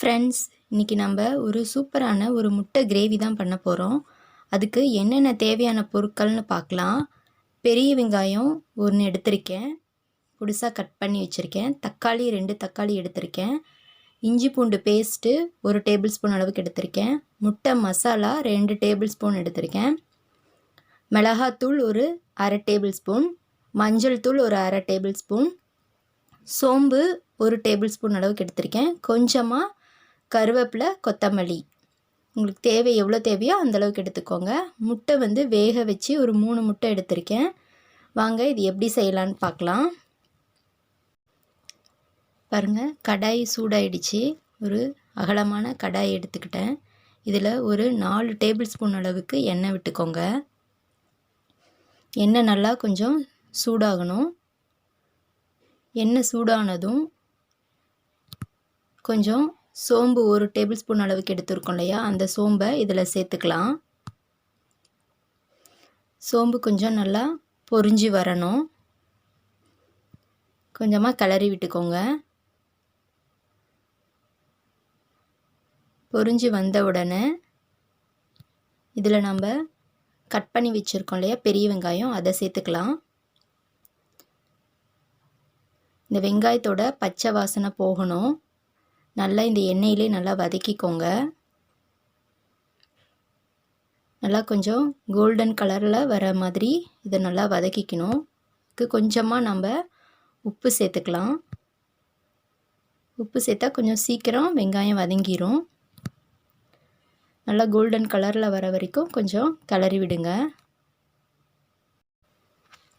Friends, இன்றைக்கி நம்ம ஒரு சூப்பரான ஒரு முட்டை கிரேவி தான் பண்ண போகிறோம். அதுக்கு என்னென்ன தேவையான பொருட்கள்னு பார்க்கலாம். பெரிய வெங்காயம் 1 எடுத்திருக்கேன், பொடிசாக கட் பண்ணி வச்சுருக்கேன். தக்காளி 2 தக்காளி எடுத்திருக்கேன். இஞ்சி பூண்டு பேஸ்ட்டு 1 டேபிள் ஸ்பூன் அளவுக்கு எடுத்திருக்கேன். முட்டை மசாலா 2 டேபிள் ஸ்பூன் எடுத்திருக்கேன். மிளகாத்தூள் ஒரு அரை டேபிள் ஸ்பூன், மஞ்சள் தூள் ஒரு அரை டேபிள் ஸ்பூன், சோம்பு 1 டேபிள் ஸ்பூன் அளவுக்கு எடுத்திருக்கேன். கொஞ்சமாக கருவேப்பிலை, கொத்தமல்லி உங்களுக்கு எவ்வளோ தேவையோ அந்தளவுக்கு எடுத்துக்கோங்க. முட்டை வேக வச்சு ஒரு 3 முட்டை எடுத்திருக்கேன். வாங்க இது எப்படி செய்யலான்னு பார்க்கலாம். பாருங்கள், கடாய் சூடாயிடுச்சு. ஒரு அகலமான கடாய் எடுத்துக்கிட்டேன். இதில் ஒரு 4 டேபிள் ஸ்பூன் அளவுக்கு எண்ணெய் விட்டுக்கோங்க. எண்ணெய் நல்லா கொஞ்சம் சூடாகணும். எண்ணெய் சூடானதும் கொஞ்சம் சோம்பு 1 டேபிள் ஸ்பூன் அளவுக்கு எடுத்துருக்கோம் இல்லையா, அந்த சோம்பை இதில் சேர்த்துக்கலாம். சோம்பு கொஞ்சம் நல்லா பொரிஞ்சு வரணும். கொஞ்சமாக கிளறி விட்டுக்கோங்க. பொரிஞ்சு வந்த உடனே இதில் நம்ம கட் பண்ணி வச்சுருக்கோம் இல்லையா பெரிய வெங்காயம், அதை சேர்த்துக்கலாம். இந்த வெங்காயத்தோட பச்சை வாசனை போகணும். நல்லா இந்த எண்ணெயிலே நல்லா வதக்கிக்கோங்க. நல்லா கொஞ்சம் கோல்டன் கலரில் வர மாதிரி இதை நல்லா வதக்கிக்கணும். இதுக்கு கொஞ்சமாக நம்ம உப்பு சேர்த்துக்கலாம். உப்பு சேர்த்தா கொஞ்சம் சீக்கிரம் வெங்காயம் வதங்கிடும். நல்லா கோல்டன் கலரில் வர வரைக்கும் கொஞ்சம் கிளறி விடுங்க.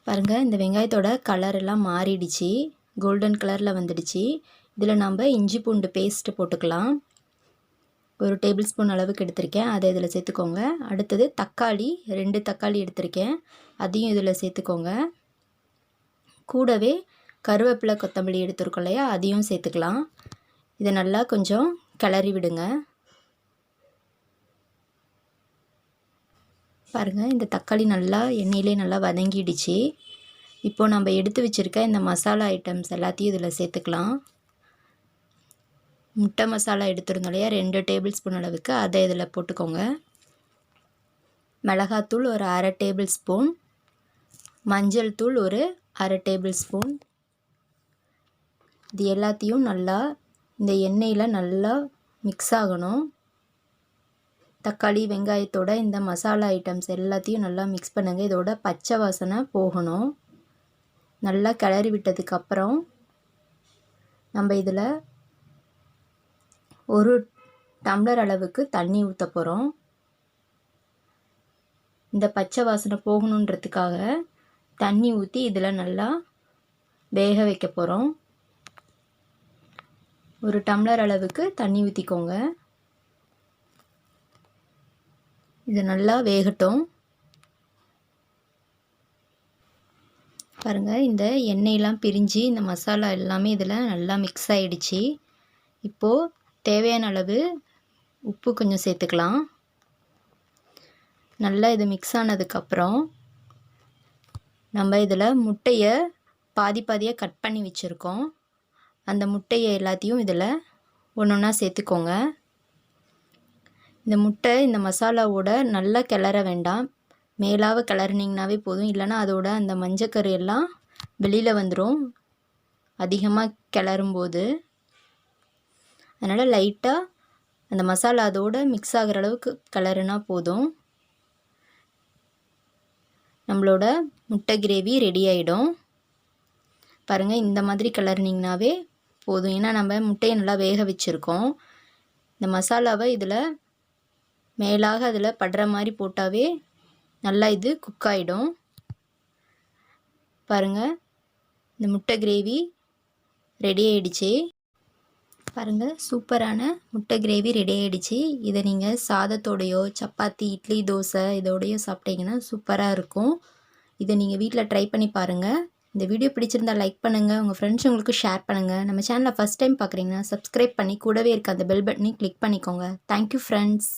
பாருங்கள், இந்த வெங்காயத்தோட கலர் எல்லாம் மாறிடுச்சு, கோல்டன் கலரில் வந்துடுச்சு. இதில் நம்ம இஞ்சி பூண்டு பேஸ்ட்டு போட்டுக்கலாம். 1 டேபிள் ஸ்பூன் அளவுக்கு எடுத்திருக்கேன், அதை இதில் சேர்த்துக்கோங்க. அடுத்தது தக்காளி 2 தக்காளி எடுத்திருக்கேன், அதையும் இதில் சேர்த்துக்கோங்க. கூடவே கருவேப்பிலை, கொத்தமல்லி எடுத்துருக்கோம் இல்லையா, அதையும் சேர்த்துக்கலாம். இதை நல்லா கொஞ்சம் கிளறி விடுங்க. பாருங்கள், இந்த தக்காளி நல்லா எண்ணெயிலே நல்லா வதங்கிடுச்சு. இப்போது நம்ம எடுத்து வச்சுருக்க இந்த மசாலா ஐட்டம்ஸ் எல்லாத்தையும் இதில் சேர்த்துக்கலாம். முட்டை மசாலா எடுத்துருந்தோம் இல்லையா 2 டேபிள் ஸ்பூன் அளவுக்கு, அதை இதில் போட்டுக்கோங்க. மிளகாத்தூள் ஒரு அரை டேபிள் ஸ்பூன், மஞ்சள் தூள் ஒரு அரை டேபிள் ஸ்பூன். இது எல்லாத்தையும் நல்லா இந்த எண்ணெயில் நல்லா மிக்ஸ் ஆகணும். தக்காளி வெங்காயத்தோட இந்த மசாலா ஐட்டம்ஸ் எல்லாத்தையும் நல்லா மிக்ஸ் பண்ணுங்கள். இதோட பச்சை வாசனை போகணும். நல்லா கிளறி விட்டதுக்கப்புறம் நம்ம இதில் 1 டம்ளர் அளவுக்கு தண்ணி ஊற்ற போகிறோம். இந்த பச்சை வாசனை போகணுன்றதுக்காக தண்ணி ஊற்றி இதில் நல்லா வேக வைக்க போகிறோம். 1 டம்ளர் அளவுக்கு தண்ணி ஊற்றிக்கோங்க. இது நல்லா வேகட்டும். பாருங்கள், இந்த எண்ணெயெல்லாம் பிரிஞ்சு இந்த மசாலா எல்லாமே இதில் நல்லா மிக்ஸ் ஆகிடுச்சு. இப்போது தேவையான அளவு உப்பு கொஞ்சம் சேர்த்துக்கலாம். நல்லா இது மிக்ஸ் ஆனதுக்கப்புறம் நம்ம இதில் முட்டையை பாதி பாதியாக கட் பண்ணி வச்சுருக்கோம். அந்த முட்டையை எல்லாத்தையும் இதில் ஒன்று ஒன்றா சேர்த்துக்கோங்க. இந்த முட்டை இந்த மசாலாவோட நல்லா கிளற வேண்டாம், மேலாக கிளறினீங்கனாவே போதும். இல்லைனா அதோட அந்த மஞ்சக்கரு எல்லாம் வெளியில் வந்துடும் அதிகமாக கிளறும்போது. அதனால் லைட்டாக அந்த மசாலா அதோடு மிக்ஸ் ஆகிற அளவுக்கு கிளறுனா போதும். நம்மளோட முட்டை கிரேவி ரெடி ஆகிடும். பாருங்கள், இந்த மாதிரி கிளறினீங்கனாவே போதும். ஏன்னா நம்ம முட்டையை நல்லா வேக வச்சுருக்கோம். இந்த மசாலாவை இதில் மேலாக அதில் படுற மாதிரி போட்டாவே நல்லா இது குக் ஆகிடும். பாருங்கள், இந்த முட்டை கிரேவி ரெடி ஆகிடுச்சு. பாருங்கள், சூப்பரான முட்டை கிரேவி ரெடி ஆகிடுச்சு. இதை நீங்கள் சாதத்தோடையோ சப்பாத்தி, இட்லி, தோசை இதோடையோ சாப்பிட்டீங்கன்னா சூப்பராக இருக்கும். இதை நீங்கள் வீட்டில் ட்ரை பண்ணி பாருங்கள். இந்த வீடியோ பிடிச்சிருந்தால் லைக் பண்ணுங்கள், உங்கள் ஃப்ரெண்ட்ஸ் உங்களுக்கு ஷேர் பண்ணுங்கள். நம்ம சேனலை ஃபஸ்ட் டைம் பார்க்குறீங்கன்னா சப்ஸ்கிரைப் பண்ணி கூடவே இருக்க அந்த பெல் பட்டனையும் கிளிக் பண்ணிக்கோங்க. Thank you friends.